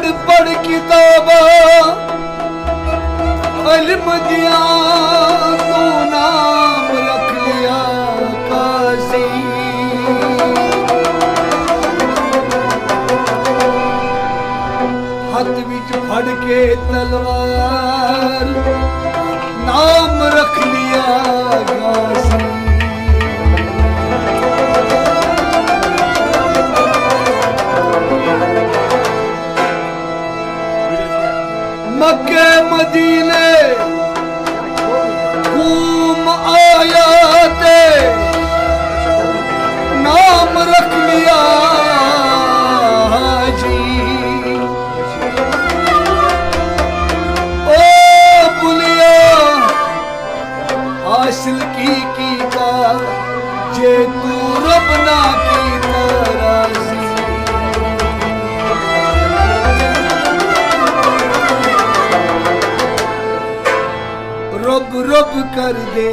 पढ़ पढ़ किताबा इल्म दिया तू नाम रख लिया काजी। हाथ विच फड़ के तलवार नाम रख लिया गाजी। मक्के मदीने घूम आया ते नाम रख लिया जी। ओ बुलिया हासिल की का जे तू रब ना की राजी। रब रब कर दे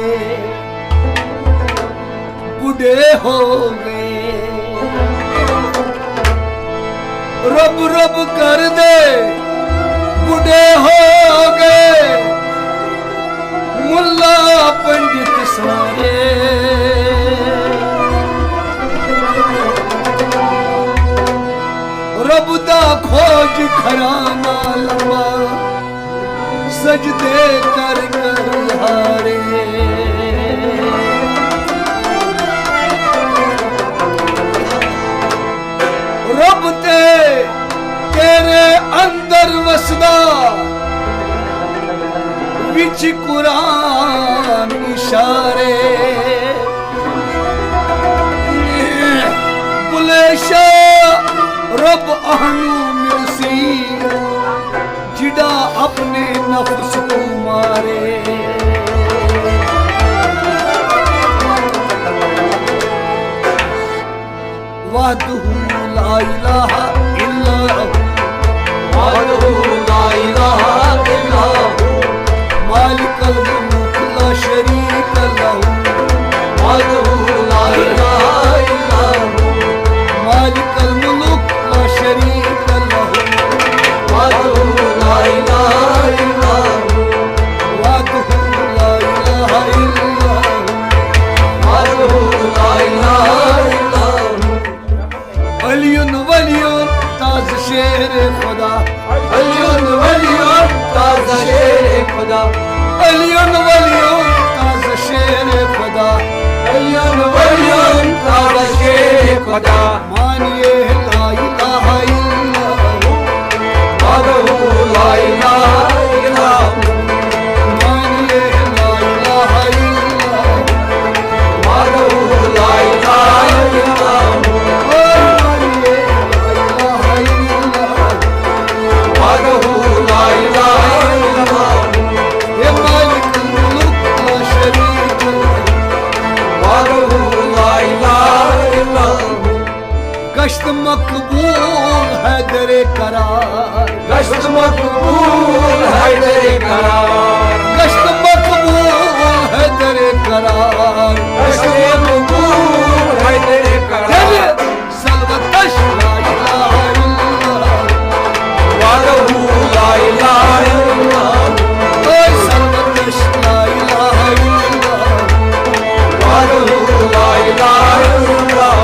बूढ़े हो गए। रब रब कर दे बूढ़े हो गए। मुल्ला पंडित सारे रब दा खोज घराना लंबा सजदे कर कर हारे। रब ते तेरे अंदर वसदा विच कुरान इशारे। बुलेशा रब आहनू मिलसी जिड़ा अपने नफ्स को मारे। वहदहू ला इलाहा इल्लल्लाहु वहदहू ला इलाहा इल्लल्लाहु मालिकल मुल्क ला शरीक लहू वहदहू ला इलाहा इल्लल्लाहु मालिकल मुल्क ला शरीक लहू वहदहू ला इलाहा इल्लल्लाहु वहदहू ला इलाहा इल्लल्लाहु वहदहू ला इलाहा इल्लल्लाहु। अलियुन वलियुन ताज शेर खुदा अलियुन वलियुन ताज शेर खुदा अलियुन वलियुन ताज शेर खुदा अलियुन वलियुन ताज शेर खुदा। मानिए ला इलाहा इल्लल्लाहु वहदहू ला इलाहा इल्लल्लाहु मानिए ला इलाहा इल्लल्लाहु वहदहू ला इलाहा इल्लल्लाहु मानिए ला इलाहा इल्लल्लाहु वहदहू ला इलाहा इल्लल्लाहु ये मालिकुल मुल्क ला शरीक लहू वहदहू ला इलाहा इल्लल्लाहु। गश्त मकबूल है दरे करार गश्त मकबूल है दरे करार गश्त मकबूल है दरे करार गश्त मकबूल है दरे करार। सलवतश ला इलाहा इल्लल्लाह वहदहू ला इलाहा इल्लल्लाह ओए सलवतश ला इलाहा इल्लल्लाह वहदहू ला इलाहा इल्लल्लाह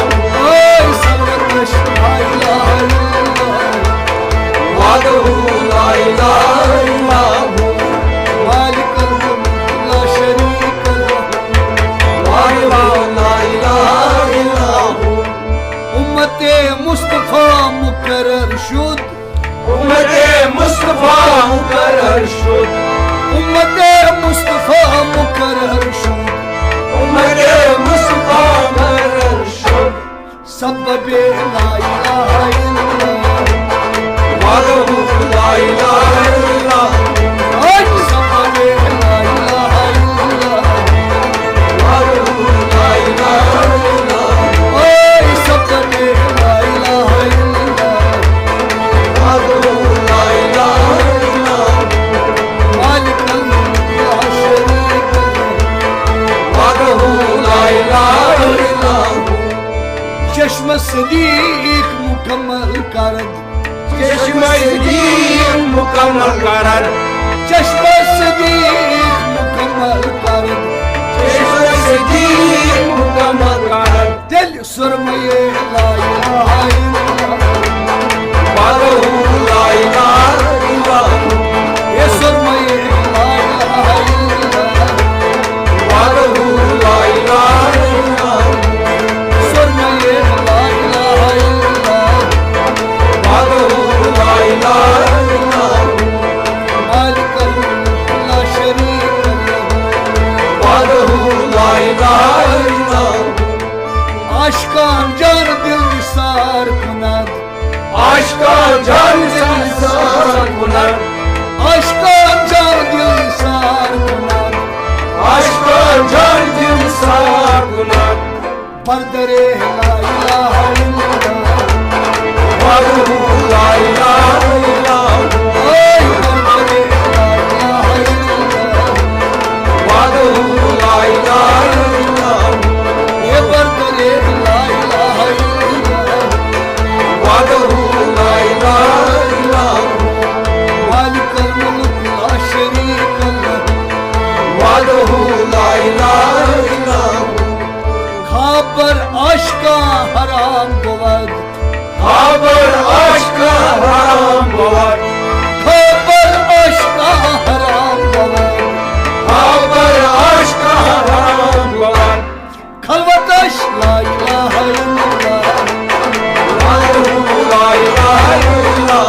ओए सलवतश ला इलाहा इल्लल्लाह वहदहू ला इलाहा इल्लल्लाहु मालिकल मुल्क ला शरीक लहू वहदहू ला इलाहा इल्लल्लाहु। उम्मते मुस्तफा मुकर्रर शुद उम्मते मुस्तफा मुकर्रर शुद उम्मते मुस्तफा मुकर्रर शुद उम्मते मुस्तफा मुकर्रर शुद। सबबे ला इलाहा इल्लल्लाह वहदहू ला इलाहा इल्लल्लाह सबबे ला इलाहा इल्लल्लाह वहदहू ला इलाहा इल्लल्लाह ओए सबबे ला इलाहा इल्लल्लाह वहदहू ला इलाहा इल्लल्लाह मालिकल मुल्क ला शरीक लहू वहदहू ला इलाहा इल्लल्लाह। चश्म सदीक मुकम्मल करद चश्मे दीन मुकम्मल करन चश्मे दीन मुकम्मल करन चश्मे दीन मुकम्मल करन दिल सुरमये ला इलाहा इल्लल्लाह वादहु ला इलाहा इल्लल्लाह ये सुरमये ला इलाहा इल्लल्लाह वादहु ला इलाहा इल्लल्लाह सुरमये ला इलाहा इल्लल्लाह वादहु ला इलाहा इल्लल्लाह मालिकल मुल्क ला शरीक लहू वादहु ला इलाहा इल्लल्लाह आशिकान जान दिल निसार कुनाद आशिकान जान दिल निसार कुनाद आशिकान जान दिल निसार कुनाद आशिकान जान दिल निसार कुनाद बरदरे ला इलाहा इल्लल्लाह वादहु ला इलाहा इल्लल्लाह ओए बरदरे ला इलाहा इल्लल्लाह वादहु ला इलाहा इल्लल्लाह ये बरदरे ला इलाहा इल्लल्लाह वादहु ला इलाहा इल्लल्लाह मालिकल मुल्क ला शरीक लहू वादहु ला इलाहा इल्लल्लाह खाबर आशिका हराम बुवद खाबर आशिका हराम बुवद खाबर आशिका हराम बुवद खाबर आशिका हराम बुवद खलवतश ला इलाहा इल्लल्लाह वादहु ला इलाहा इल्लल्लाह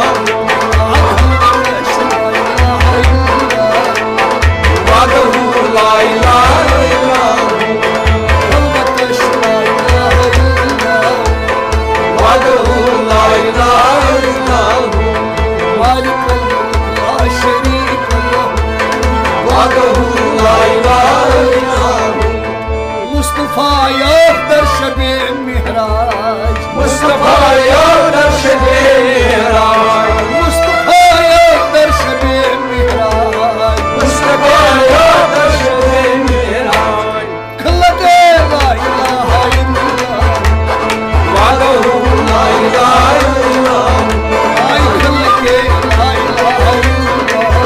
खलवतश ला इलाहा इल्लल्लाह वादहु ला इलाहा इल्लल्लाह खलवतश ला इलाहा इल्लल्लाह वादहु ला इलाहा इल्लल्लाह मालिकल मुल्क ला शरीक लहू वादहु ला इलाहा इल्लल्लाह मुस्तफा याफ्तर शबे मिहराज मुस्तफा यादर शबे मेराज मुस्तफा याफ्तर शबे मिहराज मुस्तफा यादर शबे मेराज खलते ला इलाहा इल्लल्लाह वादहु ला इलाहा इल्लल्लाह आई खलके ला इलाहा इल्लल्लाह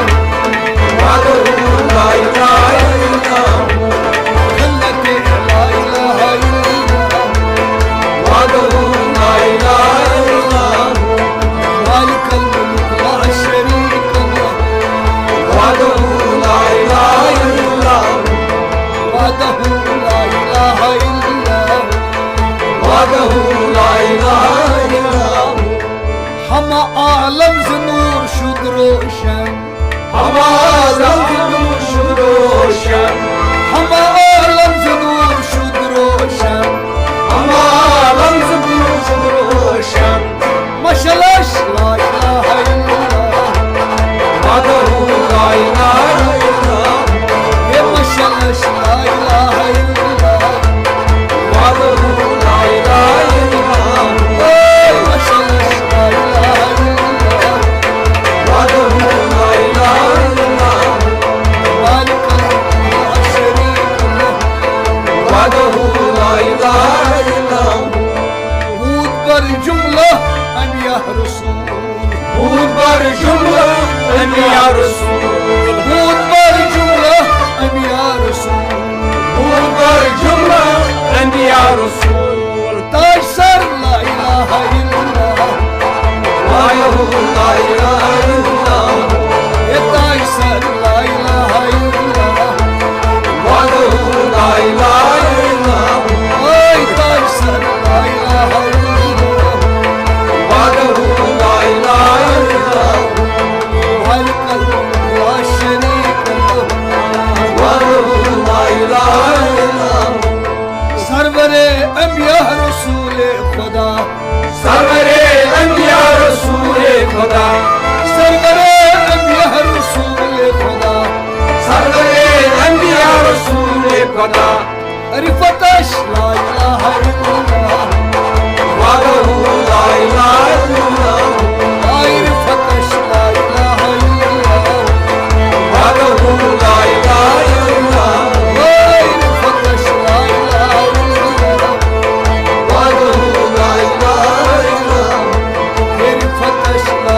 वादहु ला इलाहा इल्लल्लाह खलके ला इलाहा इल्लल्लाह वादहु ला इलाहा इल्लल्लाह मालिकल मुल्क ला शरीक लहू वादहु ला इलाहा इल्लल्लाह वहदहु ला इलाहा इल्लल्लाह वादहु ला इलाहा इल्लल्लाह हम आलम से नूर शुद रोशन हम आलम शुद रोशन हम आलम से नूर शुद रोशन हम आलम शुद रोशन मशलश ला इलाहा इल्लल्लाह वादहु ला इलाहा इल्लल्लाह ये मशलश ला इलाहा इल्लल्लाह वादहु ला इलाहा इल्लल्लाह ओए मशलश ला इलाहा इल्लल्लाह वादहु ला इलाहा इल्लल्लाह मालिकल मुल्क ला शरीक लहू वादहु ला इलाहा इल्लल्लाह हूद पर जुमला अनिया रसूल हूद पर जुमला अनिया रसूल हूद पर जुमला अनिया रसूल हूद पर जुमला अनिया रसूल ताज सर ला इलाहा इल्लल्लाह वादहु ला इलाहा इल्लल्लाह ये ताज सर ला इलाहा इल्लल्लाह वादहु ला इलाहा इल्लल्लाह ओए ताज सर ला इलाहा इल्लल्लाह वादहु ला इलाहा इल्लल्लाह मालिकल मुल्क ला शरीक लहू वादहु ला इलाहा इल्लल्लाह सरवरे अंबिया रसूल खुदा सरवरे अंबिया रसूल खुदा सरवरे अंबिया रसूल खुदा सरवरे अंबिया रसूल खुदा रिफतश ला इलाहा इल्लल्लाह वादहु ला इलाहा इल्लल्लाह आई रिफतश ला इलाहा इल्लल्लाह वादहु ला इलाहा इल्लल्लाह ओए रिफतश ला इलाहा इल्लल्लाह वादहु ला इलाहा इल्लल्लाह ये रिफतश ला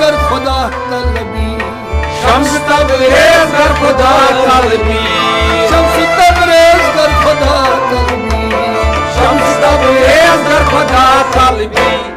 कर खुदा तलबी शम्स तबरेज कर खुदा तलबी शम्स तबरेज कर खुदा तलबी शम्स तबरेज कर खुदा तलबी